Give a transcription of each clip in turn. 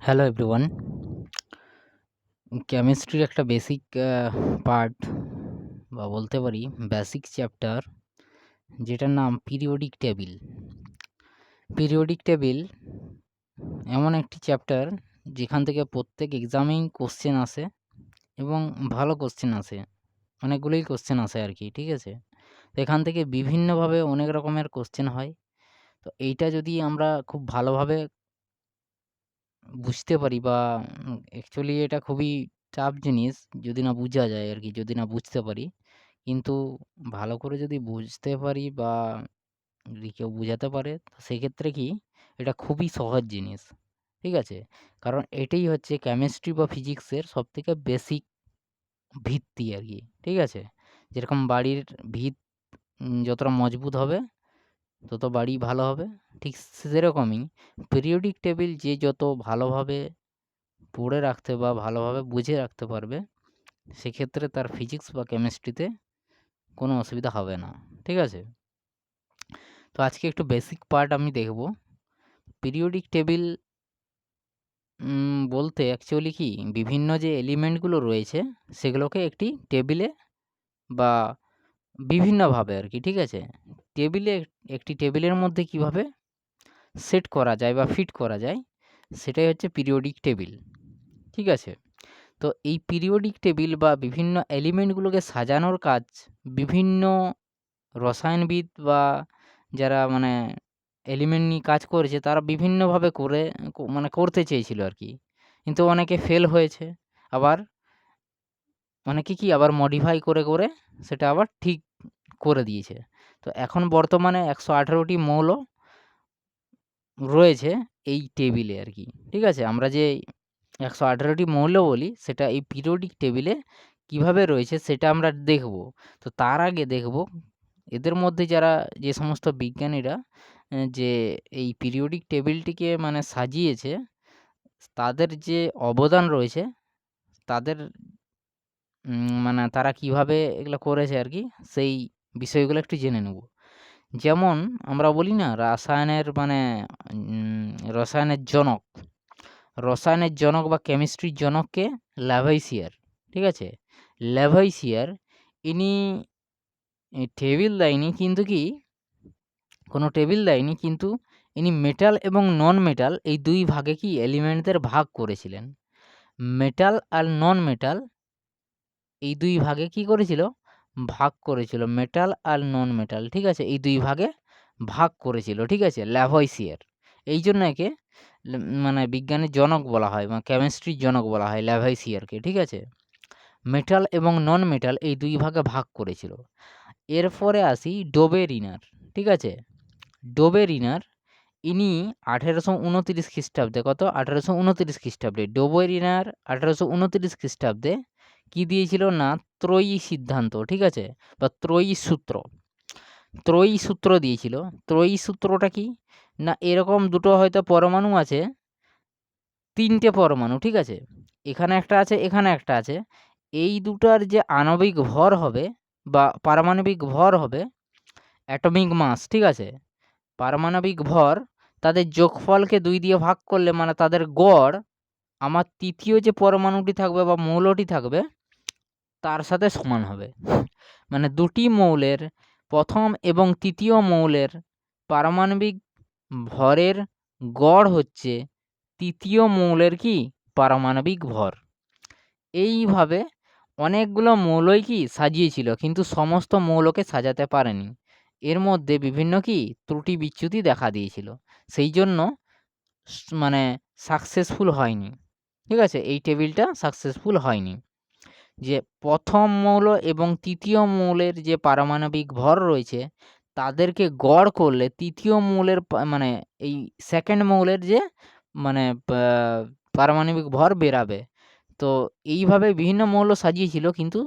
Hello everyone. কেমিস্ট্রির একটা basic part বা বলতে পারি বেসিক চ্যাপ্টার, যেটার নাম পিরিয়ডিক টেবিল। পিরিয়ডিক টেবিল এমন একটি চ্যাপ্টার যেখান থেকে প্রত্যেক এক্সামেই কোশ্চেন আসে এবং ভালো কোশ্চেন আসে, অনেকগুলোই কোশ্চেন আসে আর কি, ঠিক আছে? তো এখান থেকে বিভিন্নভাবে অনেক রকমের কোশ্চেন হয়। তো এইটা যদি আমরা খুব ভালোভাবে বুঝতে পারি বা অ্যাকচুয়ালি এটা খুবই টাফ জিনিস যদি না বুঝা যায় আর কি, যদি না বুঝতে পারি। কিন্তু ভালো করে যদি বুঝতে পারি বা যদি কেউ বুঝাতে পারে, তো সেক্ষেত্রে কি এটা খুবই সহজ জিনিস, ঠিক আছে? কারণ এটাই হচ্ছে কেমিস্ট্রি বা ফিজিক্সের সবথেকে বেসিক ভিত্তি আর কি, ঠিক আছে? যেরকম বাড়ির ভিত যতটা মজবুত হবে তত বাড়ি ভালো হবে, ঠিক সেরকমই পিরিয়ডিক টেবিল যে যত ভালোভাবে পড়ে রাখতে বা ভালোভাবে বুঝে রাখতে পারবে, সেক্ষেত্রে তার ফিজিক্স বা কেমিস্ট্রিতে কোনো অসুবিধা হবে না, ঠিক আছে? তো আজকে একটু বেসিক পার্ট আমি দেখব। পিরিয়ডিক টেবিল বলতে অ্যাকচুয়ালি কি বিভিন্ন যে এলিমেন্টগুলো রয়েছে সেগুলোকে একটি টেবিলে বা বিভিন্নভাবে আর কি, ঠিক আছে? টেবিলে একটি টেবিলের মধ্যে কিভাবে সেট করা যায় বা ফিট করা যায়, সেটাই হচ্ছে পিরিয়ডিক টেবিল, ঠিক আছে? তো এই পিরিয়ডিক টেবিল বা বিভিন্ন এলিমেন্টগুলোকে সাজানোর কাজ বিভিন্ন রসায়নবিদ বা যারা মানে এলিমেন্ট নিয়ে কাজ করেছে তারা বিভিন্নভাবে করে মানে করতে চেয়েছিল আর কি। কিন্তু অনেকে ফেল হয়েছে। আবার অনেকে কি আবার মডিফাই করে সেটা আবার ঠিক করে দিয়েছে। তো এখন বর্তমানে ১১৮টি মৌল রয়েছে এই টেবিলে আর কি, ঠিক আছে? আমরা যে ১১৮টি মৌল বলি সেটা এই পিরিয়ডিক টেবিলে কিভাবে রয়েছে সেটা আমরা দেখব। তো তার আগে দেখব এদের মধ্যে যারা যে সমস্ত বিজ্ঞানীরা যে এই পিরিয়ডিক টেবিলটিকে মানে সাজিয়েছে, তাদের যে অবদান রয়েছে, তাদের মানে তারা কিভাবে এগুলো করেছে আর কি, সেই বিষয়গুলো একটু জেনে নেব। যেমন আমরা বলি না রাসায়নের মানে উম রসায়নের জনক, রসায়নের জনক বা কেমিস্ট্রির জনককে ল্যাভয়েসিয়ার, ঠিক আছে? ল্যাভয়েসিয়ার ইনি টেবিল দেয়নি কিন্তু কি কোনো টেবিল দেয়নি, কিন্তু ইনি মেটাল এবং নন মেটাল এই ২ ভাগে কি এলিমেন্টদের ভাগ করেছিলেন। মেটাল আর নন মেটাল এই ২ ভাগে কি করেছিল? ভাগ করেছিল। মেটাল আর নন মেটাল, ঠিক আছে? এই ২ ভাগে ভাগ করেছিল, ঠিক আছে? ল্যাভয়েসিয়ার। এইজন্য একে মানে বিজ্ঞানের জনক বলা হয় বা কেমিস্ট্রির জনক বলা হয় ল্যাভয়েসিয়ারকে, ঠিক আছে? মেটাল এবং নন মেটাল এই ২ ভাগে ভাগ করেছিল। এরপরে আসি ডোবেরিনার, ঠিক আছে? ডোবেরিনার ইনি ১৮২৯ খ্রিস্টাব্দে কত? ১৮২৯ খ্রিস্টাব্দে ডোবেরিনার ১৮২৯ খ্রিস্টাব্দে কি দিয়েছিল না ত্রয়ী সিদ্ধান্ত, ঠিক আছে? বা ত্রয়ী সূত্র। ত্রয়ী সূত্র দিয়েছিল। ত্রয়ী সূত্রটা কি? না এরকম দুটো হয়তো পরমাণু আছে, ৩ টে পরমাণু, ঠিক আছে? এখানে একটা আছে, এখানে একটা আছে। এই দুটার যে আণবিক ভর হবে বা পারমাণবিক ভর হবে, অ্যাটমিক মাস, ঠিক আছে? পারমাণবিক ভর তাদের যোগফলকে ২ দিয়ে ভাগ করলে মানে তাদের গড় আমার ৩য় যে পরমাণুটি থাকবে বা মৌলটি থাকবে তার সাথে সমান হবে। মানে দুটি মৌলের ১ম এবং ৩য় মৌলের পারমাণবিক ভরের গড় হচ্ছে ৩য় মৌলের কি পারমাণবিক ভর। এইভাবে অনেকগুলো মৌলই কি সাজিয়েছিল, কিন্তু সমস্ত মৌলকে সাজাতে পারেনি। এর মধ্যে বিভিন্ন কি ত্রুটি বিচ্যুতি দেখা দিয়েছিল। সেই জন্য মানে সাকসেসফুল হয়নি, ঠিক আছে? এই টেবিলটা সাকসেসফুল হয়নি। যে ১ম মৌল এবং ৩য় মৌলের যে পারমাণবিক ভর রয়েছে তাদেরকে গড় করলে ৩য় মৌলের মানে এই 2nd মৌলের যে মানে পারমাণবিক ভর বেরাবে। তো এইভাবে বিভিন্ন মৌল সাজিয়েছিল কিন্তু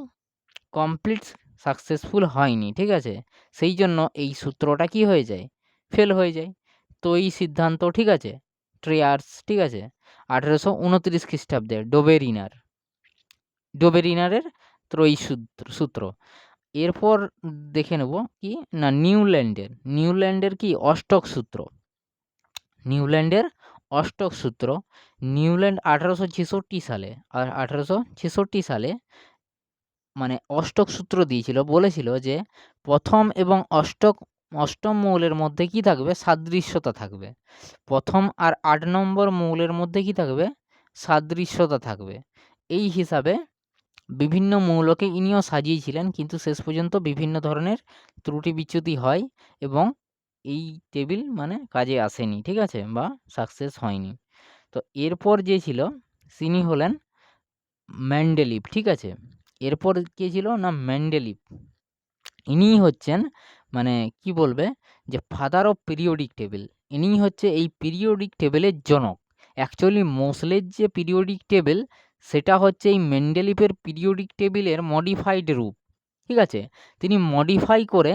কমপ্লিট সাকসেসফুল হয়নি, ঠিক আছে? সেই জন্য এই সূত্রটা কি হয়ে যায়? ফেল হয়ে যায়। তো এই সিদ্ধান্ত, ঠিক আছে? ট্রেয়ার্স, ঠিক আছে? ১৮২৯ খ্রিস্টাব্দে ডোবেরিনারের ত্রয়ী সূত্র। এরপর দেখে নেব কি না নিউল্যান্ডের কি অষ্টক সূত্র। নিউল্যান্ডের অষ্টক সূত্র নিউল্যান্ড 1866 সালে, আর 1866 সালে মানে অষ্টক সূত্র দিয়েছিল, বলেছিল যে প্রথম এবং অষ্টম মৌলের মধ্যে কি থাকবে, সাদৃশ্যতা থাকবে। প্রথম আর 8 নম্বর মৌলের মধ্যে কি থাকবে, সাদৃশ্যতা থাকবে। এই হিসাবে বিভিন্ন মৌলকে ইনিও সাজিয়েছিলেন, কিন্তু শেষ পর্যন্ত বিভিন্ন ধরনের ত্রুটি বিচ্যুতি হয় এবং এই টেবিল মানে কাজে আসেনি, ঠিক আছে, বা সাকসেস হয়নি। তো এরপর যে ছিল তিনি হলেন মেন্ডেলিভ, ঠিক আছে। এরপর কে ছিল না, মেন্ডেলিভ। ইনিই হচ্ছেন মানে কি বলবে যে ফাদার অফ পিরিয়ডিক টেবিল। ইনিই হচ্ছে এই পিরিয়ডিক টেবিলের জনক। অ্যাকচুয়ালি মোসলের যে পিরিয়ডিক টেবিল সেটা হচ্ছে এই মেন্ডেলিভের পিরিয়ডিক টেবিলের মডিফাইড রূপ, ঠিক আছে। তিনি মডিফাই করে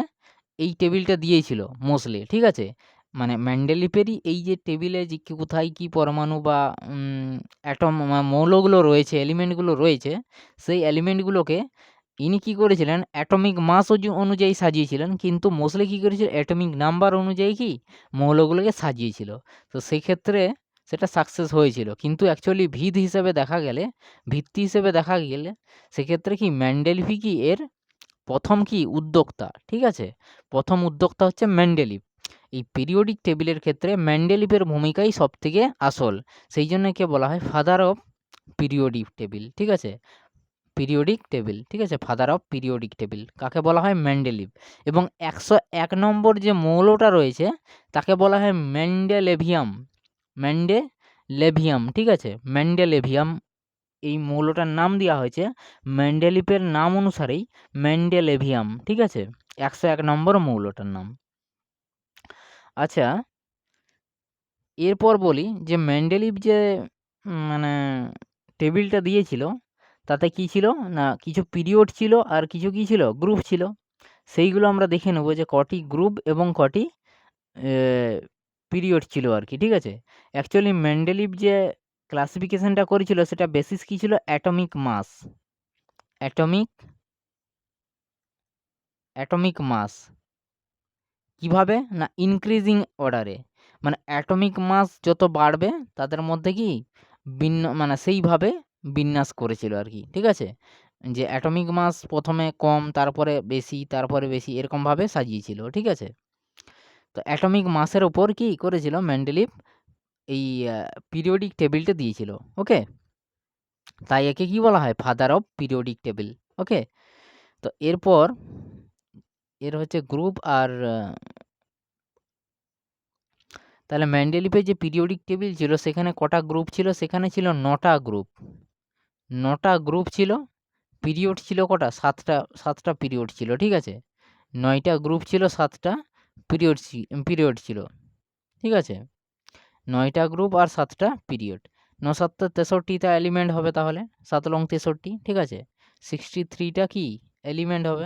এই টেবিলটা দিয়েছিল মোসলে, ঠিক আছে। মানে মেন্ডেলিভেরই এই যে টেবিলে যে কোথায় কি পরমাণু বা অ্যাটম মৌলগুলো রয়েছে, এলিমেন্টগুলো রয়েছে, সেই এলিমেন্টগুলোকে ইনি কী করেছিলেন, অ্যাটমিক মাস অনুযায়ী সাজিয়েছিলেন, কিন্তু মোসলে কী করেছিল, অ্যাটমিক নাম্বার অনুযায়ী কি মৌলগুলোকে সাজিয়েছিল। তো সেক্ষেত্রে সেটা সাকসেস হয়েছিল, কিন্তু অ্যাকচুয়ালি ভিত্তি হিসেবে দেখা গেলে সেক্ষেত্রে কি মেন্ডেলিভই কি এর প্রথম কি উদ্যোক্তা, ঠিক আছে। প্রথম উদ্যোক্তা হচ্ছে মেন্ডেলিভ। এই পিরিয়ডিক টেবিলের ক্ষেত্রে মেন্ডেলিভের ভূমিকাই সবথেকে আসল, সেই জন্য একে বলা হয় ফাদার অফ পিরিয়ডিক টেবিল, ঠিক আছে। পিরিয়ডিক টেবিল, ঠিক আছে, ফাদার অফ পিরিয়ডিক টেবিল কাকে বলা হয়, মেন্ডেলিভ। এবং 101 নম্বর যে মৌলটা রয়েছে তাকে বলা হয় মেন্ডেলেভিয়াম, ঠিক আছে। মেন্ডেলেভিয়াম এই মৌলটার নাম দেওয়া হয়েছে মেন্ডেলিভের নাম অনুসারেই, মেন্ডেলেভিয়াম, ঠিক আছে, 101 নম্বর মৌলটার নাম। আচ্ছা, এরপর বলি যে মেন্ডেলিভ যে মানে টেবিলটা দিয়েছিল তাতে কি ছিল না, কিছু পিরিয়ড ছিল আর কিছু কি ছিল, গ্রুপ ছিল। সেইগুলো আমরা দেখে নেব যে কটি গ্রুপ এবং কটি পিরিয়ড ছিল আর কি, ঠিক আছে। অ্যাকচুয়ালি মেন্ডেলিভ যে ক্লাসিফিকেশনটা করেছিল সেটা বেসিস কী ছিল, অ্যাটমিক মাস। কিভাবে না, ইনক্রিজিং অর্ডারে, মানে অ্যাটমিক মাস যত বাড়বে তাদের মধ্যে কি মানে সেইভাবে বিন্যাস করেছিল আর কি, ঠিক আছে। যে অ্যাটমিক মাস প্রথমে কম, তারপরে বেশি, তারপরে বেশি, এরকমভাবে সাজিয়েছিল, ঠিক আছে। তো অ্যাটমিক মাসের ওপর কি করেছিল মেন্ডেলিভ, এই পিরিয়ডিক টেবিলটা দিয়েছিল, ওকে। তাই একে কি বলা হয়, ফাদার অফ পিরিয়ডিক টেবিল, ওকে। তো এরপর এর হচ্ছে গ্রুপ আর তাহলে মেন্ডেলিভের যে পিরিয়ডিক টেবিল ছিল সেখানে কটা গ্রুপ ছিল, সেখানে ছিল 9টা গ্রুপ ছিল। পিরিয়ড ছিল কটা, 7টা পিরিয়ড ছিল, ঠিক আছে। 9টা গ্রুপ ছিল, 7টা পিরিয়ড ছিল, ঠিক আছে। 9টা গ্রুপ আর 7টা পিরিয়ড, 9 7 63টা এলিমেন্ট হবে, তাহলে 7 লং 63, ঠিক আছে। 63টা কি এলিমেন্ট হবে,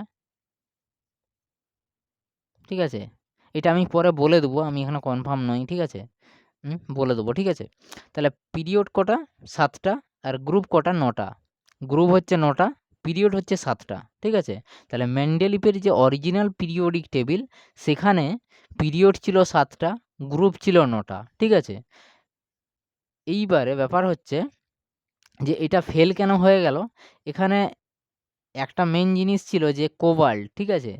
ঠিক আছে। এটা আমি পরে বলে দেবো, আমি এখানে কনফার্ম নই, ঠিক আছে। বলে দেবো, ঠিক আছে। তাহলে পিরিয়ড কটা, 7টা, আর গ্রুপ কটা, 9টা। গ্রুপ হচ্ছে 9টা, পিরিয়ড হচ্ছে 7টা, ঠিক আছে। তাহলে মেন্ডেলিভের যে অরিজিনাল পিরিয়ডিক টেবিল সেখানে পিরিয়ড ছিল 7টা, গ্রুপ ছিল 9টা, ঠিক আছে। এইবারে ব্যাপার হচ্ছে যে এটা ফেল কেন হয়ে গেল, এখানে একটা মেন জিনিস ছিল যে কোবাল্ট, ঠিক আছে।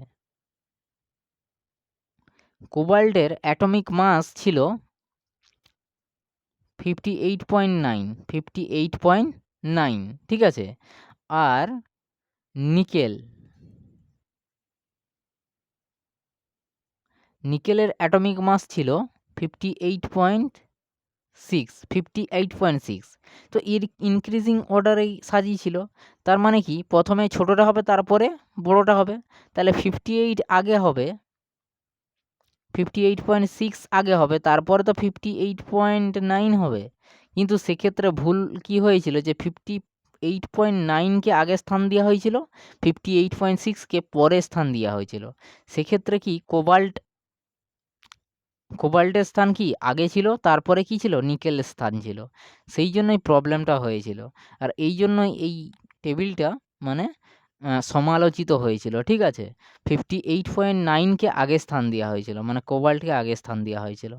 কোবাল্টের অ্যাটমিক মাস ছিল 58.9, ঠিক আছে। আর নিকেলের অ্যাটমিক মাস ছিল 58.6। তো এর ইনক্রিজিং অর্ডারেই সাজিয়েছিল, তার মানে কি প্রথমে ছোটোটা হবে তারপরে বড়োটা হবে, তাহলে 58 আগে হবে, 58.6 আগে হবে, তারপরে তো 58.9 হবে। কিন্তু সেক্ষেত্রে ভুল কি হয়েছিল যে 58.9কে আগে স্থান দেওয়া হয়েছিল, 58.6কে পরে স্থান দেওয়া হয়েছিল। সেক্ষেত্রে কি কোবাল্টের স্থান কি আগে ছিল, তারপরে কি ছিল, নিকেলের স্থান ছিল। সেই জন্যই প্রবলেমটা হয়েছিল, আর এই জন্যই এই টেবিলটা মানে সমালোচিত হয়েছিল, ঠিক আছে। 58.9কে আগে স্থান দেওয়া হয়েছিল, মানে কোবাল্টকে আগে স্থান দেওয়া হয়েছিল।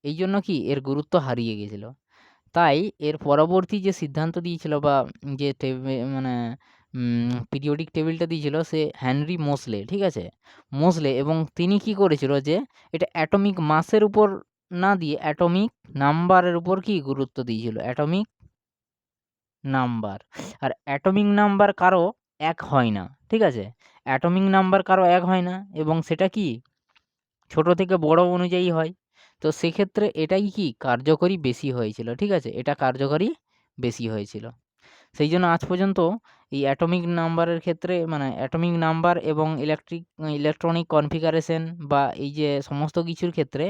এই জন্য কি এর গুরুত্ব হারিয়ে গেছিল। তাই এর পরবর্তী যে সিদ্ধান্ত দিয়েছিল বা যে মানে পিরিয়ডিক টেবিলটা দিয়েছিল সে হেনরি মোসলে, ঠিক আছে? মোসলে, এবং তিনি কি করেছিল যে এটা অ্যাটমিক মাসের উপর না দিয়ে অ্যাটমিক নাম্বারের উপর কি গুরুত্ব দিয়েছিল, অ্যাটমিক নাম্বার। আর অ্যাটমিক নাম্বার কারো এক হয় না, ঠিক আছে? অ্যাটমিক নাম্বার কারো এক হয় না এবং সেটা কি ছোট থেকে বড় অনুযায়ী হয়। তো সেক্ষেত্রে এটাই কি কার্যকরী বেশি হয়েছিল, ঠিক আছে? এটা কার্যকরী বেশি হয়েছিল। সেই জন্য আজ পর্যন্ত এই অ্যাটমিক নাম্বারের ক্ষেত্রে মানে অ্যাটমিক নাম্বার এবং ইলেকট্রনিক কনফিগারেশন বা এই যে সমস্ত কিছুর ক্ষেত্রে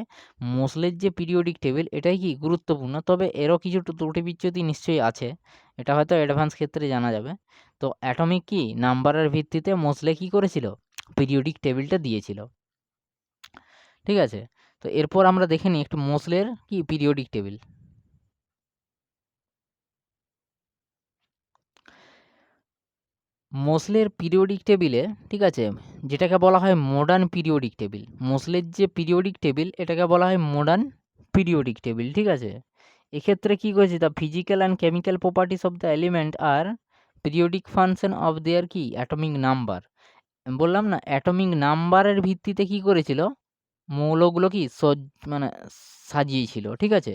মোসলের যে পিরিয়ডিক টেবিল এটাই কি গুরুত্বপূর্ণ। তবে এরও কিছু ত্রুটি বিচ্যুতি নিশ্চয়ই আছে। এটা হয়তো অ্যাডভান্স ক্ষেত্রে জানা যাবে। তো অ্যাটমিক কি নাম্বারের ভিত্তিতে মোসলে কি করেছিল? পিরিয়ডিক টেবিলটা দিয়েছিল। ঠিক আছে? তো এরপর আমরা দেখে নিই একটু মোসলের কি পিরিয়ডিক টেবিল। মোসলের পিরিয়ডিক টেবিলে, ঠিক আছে, যেটাকে বলা হয় মডার্ন পিরিয়ডিক টেবিল। মোসলের যে পিরিয়ডিক টেবিল এটাকে বলা হয় মডার্ন পিরিয়ডিক টেবিল, ঠিক আছে? এক্ষেত্রে কি করেছে, the physical and chemical properties of the element আর পিরিয়ডিক ফাংশন অফ দেয়ার কি অ্যাটমিক নাম্বার। বললাম না অ্যাটমিক নাম্বারের ভিত্তিতে কি করেছিল মৌলগুলো কি মানে সাজিয়েছিল, ঠিক আছে?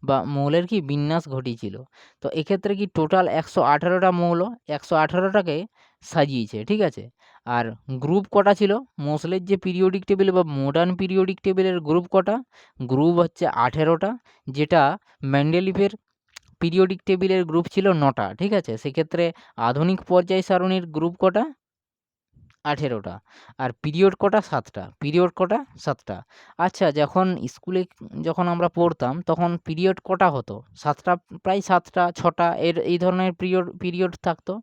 বা মৌলের কি বিন্যাস ঘটিয়েছিল। তো এক্ষেত্রে কি টোটাল ১১৮টা মৌল ১১৮টাকে সাজিয়েছে, ঠিক আছে? আর গ্রুপ কটা ছিল? মোসলের যে পিরিয়ডিক টেবিল বা মডার্ন পিরিয়ডিক টেবিলের গ্রুপ কটা? গ্রুপ হচ্ছে ১৮টা, যেটা মেন্ডেলিভের পিরিয়ডিক টেবিলের গ্রুপ ছিল ৯টা, ঠিক আছে? সেক্ষেত্রে আধুনিক পর্যায় সারণীর গ্রুপ কটা? ১৮টা। আর পিরিয়ড কটা? ৭টা। পিরিয়ড কটা? ৭টা। আচ্ছা, যখন আমরা পড়তাম তখন পিরিয়ড কটা হতো? ৭টা, প্রায় ৭টা, ৬টা এই ধরনের পিরিয়ড থাকতো।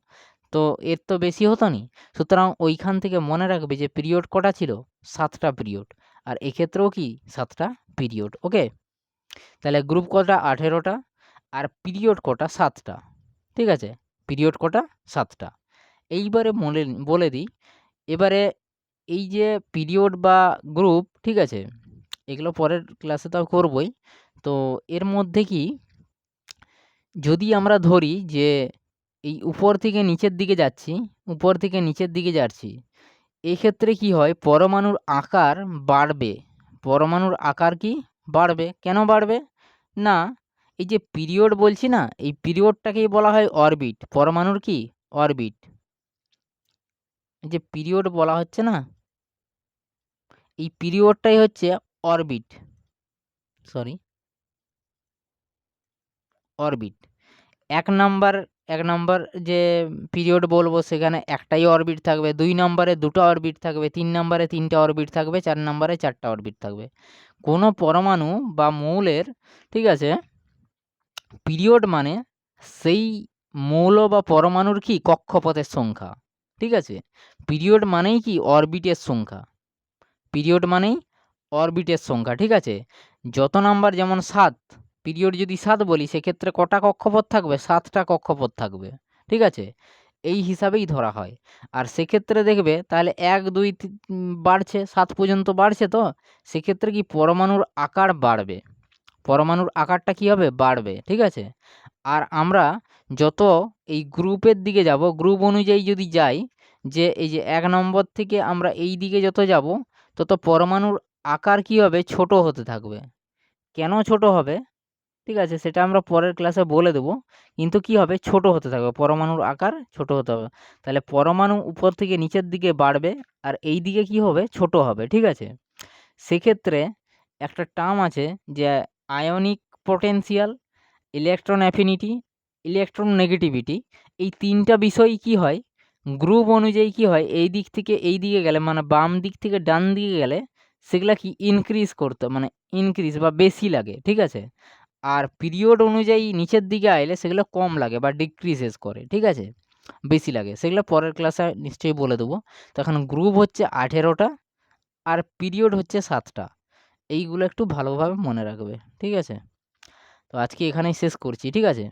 তো এর তো বেশি হতো নি। সুতরাং ওইখান থেকে মনে রাখবে যে পিরিয়ড কটা ছিল? ৭টা পিরিয়ড। আর এক্ষেত্রেও কি 7টা পিরিয়ড, ওকে? তাহলে গ্রুপ কটা? ১৮টা। আর পিরিয়ড কটা? 7টা। ঠিক আছে? পিরিয়ড কটা? 7টা। এইবারে বলে দিই, এবারে এই যে পিরিয়ড বা গ্রুপ, ঠিক আছে? এগুলো পরের ক্লাসে তো করবই। তো এর মধ্যে কি যদি আমরা ধরি যে এই উপর থেকে নিচের দিকে যাচ্ছি, উপর থেকে নিচের দিকে যাচ্ছি, এক্ষেত্রে কি হয় পরমাণুর আকার বাড়বে। পরমাণুর আকার কি বাড়বে? কেন বাড়বে? না, এই যে পিরিয়ড বলছি না, এই পিরিয়ডটাকেই বলা হয় অরবিট। পরমাণুর কি? অরবিট। এই যে পিরিয়ড বলা হচ্ছে না, এই পিরিয়ডটাই হচ্ছে orbit. Sorry, orbit. ১ number ১ number যে পিরিয়ড বলবো সেখানে একটাই অরবিট থাকবে, ২ নাম্বারে ২টা অরবিট থাকবে, ৩ নাম্বারে ৩টে অরবিট থাকবে, ৪ নাম্বারে ৪টা অরবিট থাকবে। কোনো পরমাণু বা মৌলের, ঠিক আছে, পিরিয়ড মানে সেই মৌল বা পরমাণুর কি কক্ষপথের সংখ্যা, ঠিক আছে? পিরিয়ড মানেই কি অরবিটের সংখ্যা। পিরিয়ড মানেই অরবিটের সংখ্যা, ঠিক আছে? যত নাম্বার যেমন ৭, পিরিয়ড যদি ৭ বলি সেক্ষেত্রে কটা কক্ষপথ থাকবে? ৭টা কক্ষপথ থাকবে, ঠিক আছে? এই হিসাবেই ধরা হয়। আর সেক্ষেত্রে দেখবে তাহলে ১, ২, বাড়ছে, ৭ পর্যন্ত বাড়ছে, তো সেক্ষেত্রে কি পরমাণুর আকার বাড়বে। পরমাণুর আকারটা কি হবে? বাড়বে, ঠিক আছে? আর আমরা যত এই গ্রুপের দিকে যাব, গ্রুপ অনুযায়ী যদি যাই, যে এই যে ১ নম্বর থেকে আমরা এই দিকে যত যাব তত পরমাণুর আকার কি হবে? ছোট হতে থাকবে। কেন ছোট হবে? ঠিক আছে? সেটা আমরা পরের ক্লাসে বলে দেবো। কিন্তু কি হবে? ছোট হতে থাকবে। পরমাণুর আকার ছোট হতে হবে। তাহলে পরমাণু উপর থেকে নিচের দিকে বাড়বে আর এই দিকে কি হবে? ছোট হবে। ঠিক আছে? সেক্ষেত্রে একটা টার্ম আছে যে ionic potential, electron affinity, electron negativity. এই ৩টা বিষয়ই কি হয়? গ্রুপ অনুযায়ী কি হয়? এই দিক থেকে এই দিকে গেলে মানে বাম দিক থেকে ডান দিকে গেলে সেগুলা কি ইনক্রিজ বা বেশি লাগে। ঠিক আছে? আর পিরিয়ড অনুযায়ী নিচের দিকে আইলে সেগুলো কম লাগে বা ডিক্রিজেস করে। ঠিক আছে? বেশি লাগে। সেগুলো পরের ক্লাসে নিশ্চয়ই বলে দেবো। তো এখন গ্রুপ হচ্ছে ১৮টা আর পিরিয়ড হচ্ছে ৭টা। এইগুলো একটু ভালোভাবে মনে রাখবে। ঠিক আছে? তো আজকে এখানেই শেষ করছি। ঠিক আছে?